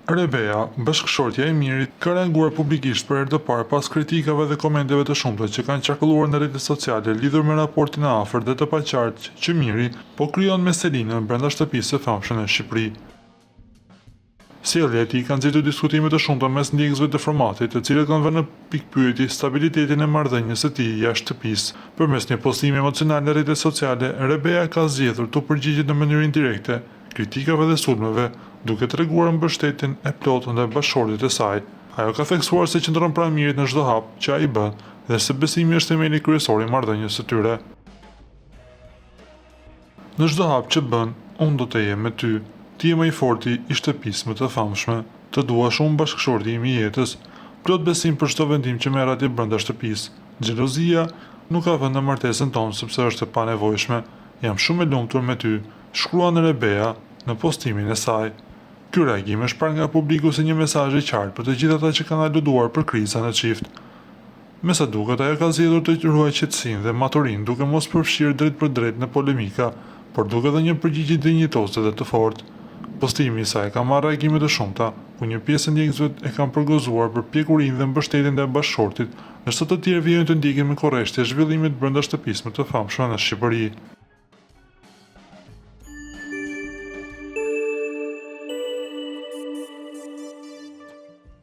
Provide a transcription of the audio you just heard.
Rebea, bashkëshortja e Mirit, ka reaguar publikisht për herë të parë pas kritikave dhe komenteve të shumta që kanë qarkulluar në rrjetet sociale lidhur me raportin e afërt dhe të paqartë që Miri po krijon me Selinën brenda shtëpisë së famshme në Shqipëri. Sjellja e tij ka nxjerrë diskutime të shumta mes ndjekësve të formatit, të cilët kanë vënë në pikpyetje stabilitetin e marrëdhënies së tij jashtë shtëpisë. Përmes një postimi emocional në rrjetet sociale, Rebea ka zgjedhur të përgjigjet në mënyrë indirekte kritikave dhe sulmeve, duke treguar mbështetjen e plotë ndaj bashkëshortit të saj. Ajo ka theksuar se qëndron pranë Mirit në çdo hap që ai bën dhe se besimi është themeli kryesor i marrëdhënies së tyre. Në çdo hap që bën, unë do të jem me ty. Ti je më i forti i shtëpisë më të famshme. Të dua shumë bashkëshorti im i jetës. Plot besim për çdo vendim që merr atje brenda shtëpisë. Xhelozia nuk ka vend në martesën tonë sepse është e panevojshme. Jam shumë e lumtur me ty, shkruan Rebea në postimin e saj. Ky reagim është parë nga publiku si një mesazh i qartë për të gjithë ata që kanë aluduar për krizën e çift. Me sa duket, ajo ka zgjedhur të ruajë qetësinë dhe maturinë duke mos përfshirë drejt për drejt në polemika, por duke dhënë një përgjigje dinjitose dhe të fortë. Postimi i saj ka marrë reagime të shumta, ku një pjesë e ndjekësve e kanë përgozuar për pjekurinë dhe mbështetjen ndaj bashkëshortit, ndërsa të tjerë vijnë të ndjekin me korreshtje zhvillimet brenda shtëpisë më të famshme në Shqipëri.